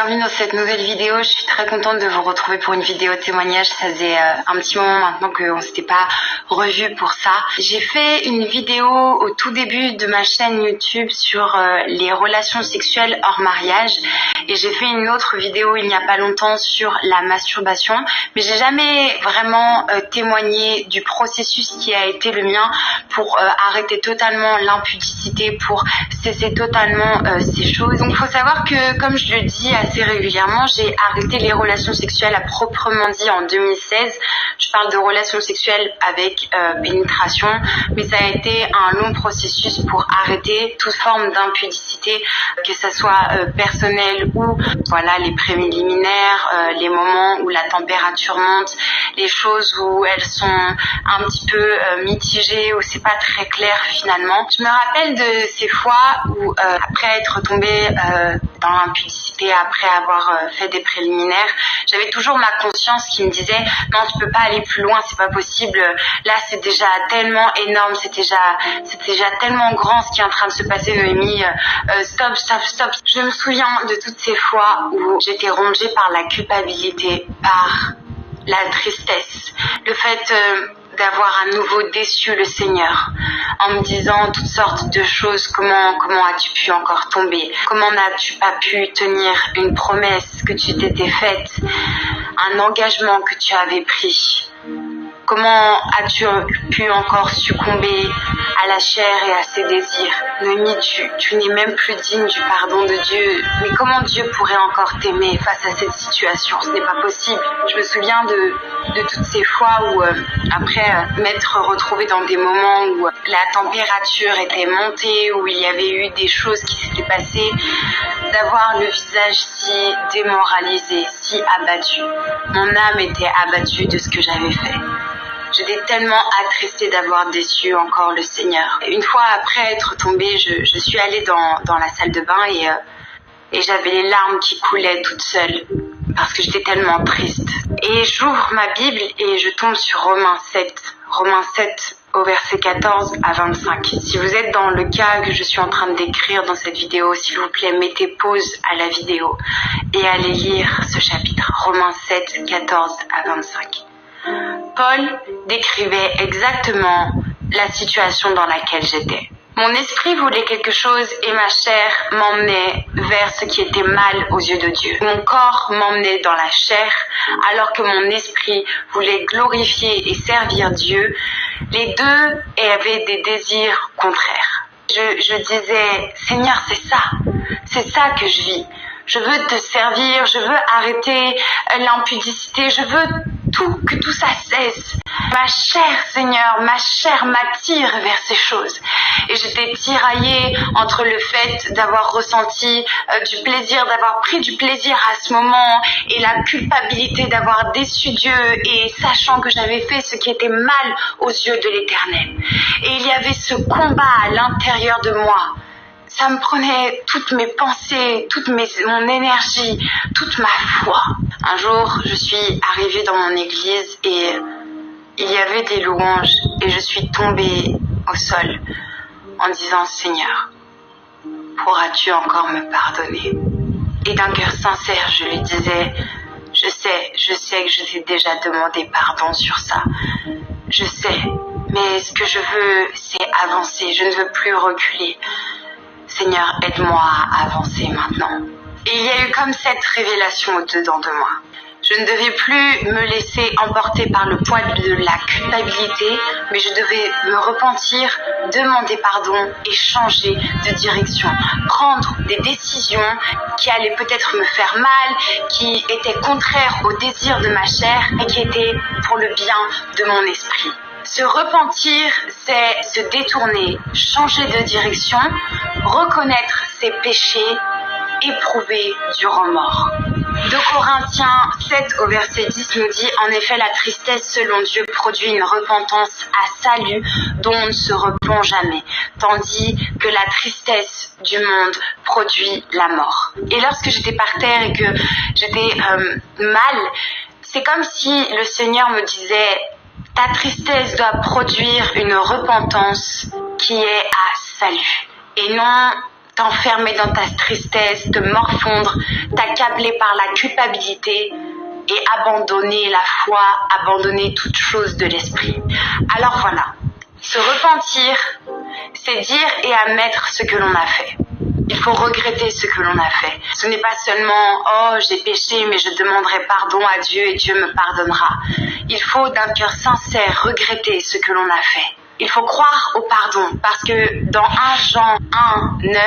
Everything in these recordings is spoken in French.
bienvenue dans cette nouvelle vidéo. Je suis très contente de vous retrouver pour une vidéo témoignage. Ça faisait un petit moment maintenant qu'on ne s'était pas revu pour ça. J'ai fait une vidéo au tout début de ma chaîne YouTube sur les relations sexuelles hors mariage et j'ai fait une autre vidéo il n'y a pas longtemps sur la masturbation, mais j'ai jamais vraiment témoigné du processus qui a été le mien pour arrêter totalement l'impudicité, pour cesser totalement ces choses. Donc il faut savoir que, comme je le dis assez régulièrement, j'ai arrêté les relations sexuelles à proprement dit en 2016. Je parle de relations sexuelles avec pénétration, mais ça a été un long processus pour arrêter toute forme d'impudicité, que ça soit personnelle ou voilà les préliminaires, les moments où la température monte, les choses où elles sont un petit peu mitigées, où c'est pas très clair finalement. Je me rappelle de ces fois où après être tombée dans l'impudicité, après avoir fait des préliminaires, j'avais toujours ma conscience qui me disait non, tu peux pas aller plus loin, c'est pas possible, là c'est déjà tellement énorme, c'est déjà tellement grand ce qui est en train de se passer, Noémie, stop. Je me souviens de toutes ces fois où j'étais rongée par la culpabilité, par la tristesse, le fait d'avoir à nouveau déçu le Seigneur en me disant toutes sortes de choses. Comment as-tu pu encore tomber? Comment n'as-tu pas pu tenir une promesse que tu t'étais faite, un engagement que tu avais pris? Comment as-tu pu encore succomber à la chair et à ses désirs? Noémie, tu n'es même plus digne du pardon de Dieu. Mais comment Dieu pourrait encore t'aimer face à cette situation? Ce n'est pas possible. Je me souviens de toutes ces fois où, après m'être retrouvée dans des moments où la température était montée, où il y avait eu des choses qui s'étaient passées, d'avoir le visage si démoralisé, si abattu. Mon âme était abattue de ce que j'avais fait. J'étais tellement attristée d'avoir déçu encore le Seigneur. Une fois après être tombée, je suis allée dans la salle de bain et j'avais les larmes qui coulaient toute seule parce que j'étais tellement triste. Et j'ouvre ma Bible et je tombe sur Romains 7 au verset 14 à 25. Si vous êtes dans le cas que je suis en train de décrire dans cette vidéo, s'il vous plaît, mettez pause à la vidéo et allez lire ce chapitre. Romains 7, 14 à 25. Paul décrivait exactement la situation dans laquelle j'étais. Mon esprit voulait quelque chose et ma chair m'emmenait vers ce qui était mal aux yeux de Dieu. Mon corps m'emmenait dans la chair alors que mon esprit voulait glorifier et servir Dieu. Les deux avaient des désirs contraires. Je disais, Seigneur, c'est ça que je vis. Je veux te servir, je veux arrêter l'impudicité, je veux que tout ça cesse. Ma chair, Seigneur, ma chair m'attire vers ces choses. Et j'étais tiraillée entre le fait d'avoir ressenti du plaisir, d'avoir pris du plaisir à ce moment et la culpabilité d'avoir déçu Dieu et sachant que j'avais fait ce qui était mal aux yeux de l'Éternel. Et il y avait ce combat à l'intérieur de moi. Ça me prenait toutes mes pensées, mon énergie, toute ma foi. Un jour, je suis arrivée dans mon église et il y avait des louanges et je suis tombée au sol en disant « Seigneur, pourras-tu encore me pardonner ?» Et d'un cœur sincère, je lui disais « Je sais que je t'ai déjà demandé pardon sur ça. Je sais, mais ce que je veux, c'est avancer. Je ne veux plus reculer. Seigneur, aide-moi à avancer maintenant. » Et il y a eu comme cette révélation au-dedans de moi. Je ne devais plus me laisser emporter par le poids de la culpabilité, mais je devais me repentir, demander pardon et changer de direction. Prendre des décisions qui allaient peut-être me faire mal, qui étaient contraires au désir de ma chair, mais qui étaient pour le bien de mon esprit. Se repentir, c'est se détourner, changer de direction, reconnaître ses péchés, éprouver du remords. 2 Corinthiens 7 au verset 10 nous dit « En effet, la tristesse selon Dieu produit une repentance à salut dont on ne se repent jamais, tandis que la tristesse du monde produit la mort. » Et lorsque j'étais par terre et que j'étais mal, c'est comme si le Seigneur me disait « Ta tristesse doit produire une repentance qui est à salut. Et non t'enfermer dans ta tristesse, te morfondre, t'accabler par la culpabilité et abandonner la foi, abandonner toute chose de l'esprit. Alors voilà, se repentir, c'est dire et admettre ce que l'on a fait. Il faut regretter ce que l'on a fait. Ce n'est pas seulement « Oh, j'ai péché, mais je demanderai pardon à Dieu et Dieu me pardonnera ». Il faut d'un cœur sincère regretter ce que l'on a fait. Il faut croire au pardon parce que dans 1 Jean 1, 9,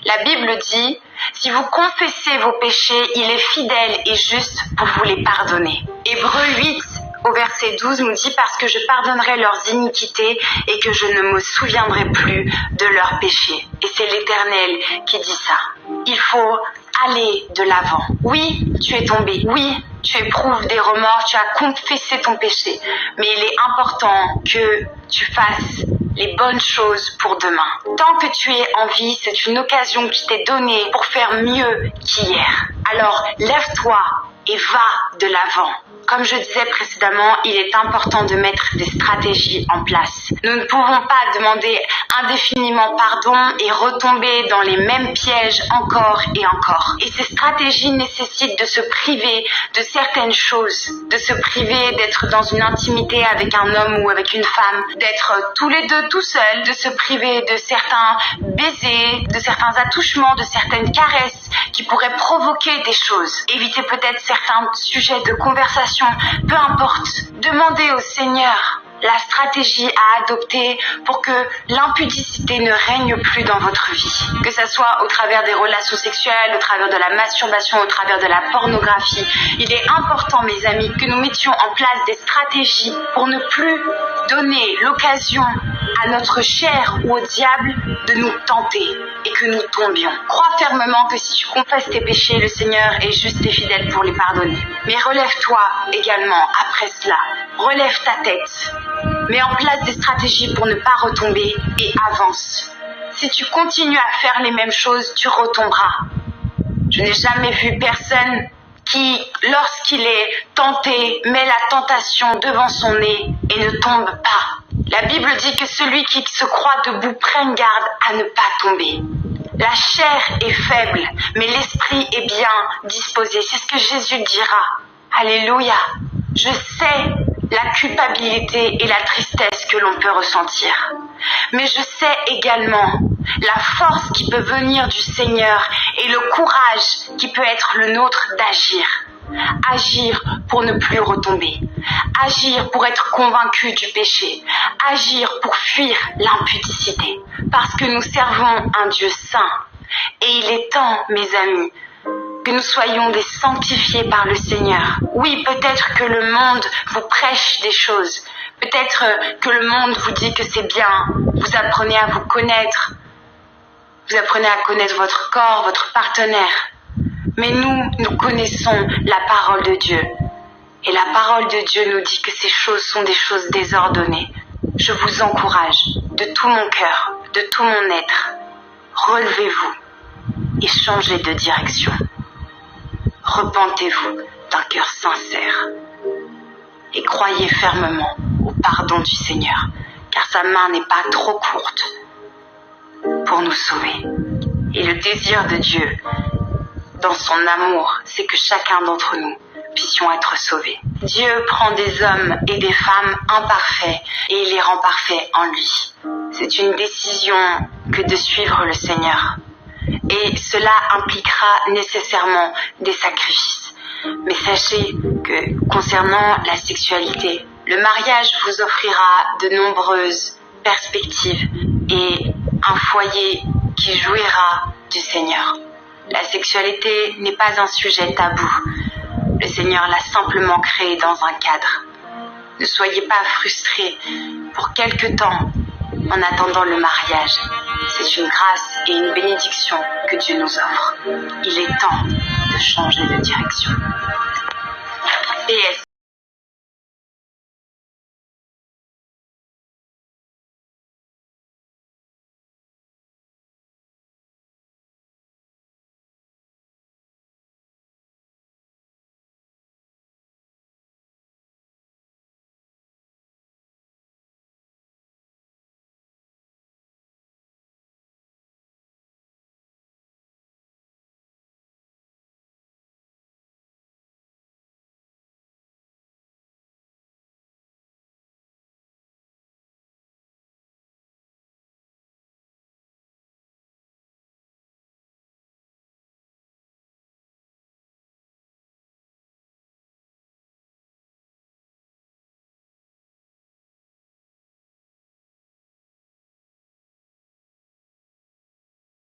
la Bible dit « Si vous confessez vos péchés, il est fidèle et juste pour vous les pardonner ». Hébreux 8, au verset 12 nous dit « Parce que je pardonnerai leurs iniquités et que je ne me souviendrai plus de leurs péchés ». Et c'est l'Éternel qui dit ça. Il faut aller de l'avant. Oui, tu es tombé. Oui, tu éprouves des remords, tu as confessé ton péché. Mais il est important que tu fasses les bonnes choses pour demain. Tant que tu es en vie, c'est une occasion qui t'est donnée pour faire mieux qu'hier. Alors, lève-toi et va de l'avant. Comme je disais précédemment, il est important de mettre des stratégies en place. Nous ne pouvons pas demander indéfiniment pardon et retomber dans les mêmes pièges encore et encore. Et ces stratégies nécessitent de se priver de certaines choses, de se priver d'être dans une intimité avec un homme ou avec une femme, d'être tous les deux tout seuls, de se priver de certains baisers, de certains attouchements, de certaines caresses qui pourraient provoquer des choses. Éviter peut-être certains sujets de conversation. Peu importe, demandez au Seigneur la stratégie à adopter pour que l'impudicité ne règne plus dans votre vie. Que ça soit au travers des relations sexuelles, au travers de la masturbation, au travers de la pornographie. Il est important, mes amis, que nous mettions en place des stratégies pour ne plus donner l'occasion à notre chair ou au diable de nous tenter et que nous tombions. Crois fermement que si tu confesses tes péchés, le Seigneur est juste et fidèle pour les pardonner. Mais relève-toi également après cela. Relève ta tête. Mets en place des stratégies pour ne pas retomber et avance. Si tu continues à faire les mêmes choses, tu retomberas. Je n'ai jamais vu personne qui, lorsqu'il est tenté, met la tentation devant son nez et ne tombe pas. La Bible dit que celui qui se croit debout prenne garde à ne pas tomber. La chair est faible, mais l'esprit est bien disposé. C'est ce que Jésus dira. Alléluia. Je sais la culpabilité et la tristesse que l'on peut ressentir. Mais je sais également la force qui peut venir du Seigneur et le courage qui peut être le nôtre d'agir. Agir pour ne plus retomber. Agir pour être convaincu du péché. Agir pour fuir l'impudicité. Parce que nous servons un Dieu saint. Et il est temps, mes amis, que nous soyons des sanctifiés par le Seigneur. Oui, peut-être que le monde vous prêche des choses. Peut-être que le monde vous dit que c'est bien. Vous apprenez à vous connaître. Vous apprenez à connaître votre corps, votre partenaire. Mais nous connaissons la parole de Dieu. Et la parole de Dieu nous dit que ces choses sont des choses désordonnées. Je vous encourage de tout mon cœur, de tout mon être. Relevez-vous et changez de direction. Repentez-vous d'un cœur sincère et croyez fermement au pardon du Seigneur, car sa main n'est pas trop courte pour nous sauver. Et le désir de Dieu, dans son amour, c'est que chacun d'entre nous puissions être sauvés. Dieu prend des hommes et des femmes imparfaits et il les rend parfaits en lui. C'est une décision que de suivre le Seigneur. Et cela impliquera nécessairement des sacrifices. Mais sachez que concernant la sexualité, le mariage vous offrira de nombreuses perspectives et un foyer qui jouira du Seigneur. La sexualité n'est pas un sujet tabou. Le Seigneur l'a simplement créé dans un cadre. Ne soyez pas frustrés pour quelque temps en attendant le mariage. C'est une grâce et une bénédiction que Dieu nous offre. Il est temps de changer de direction. PS.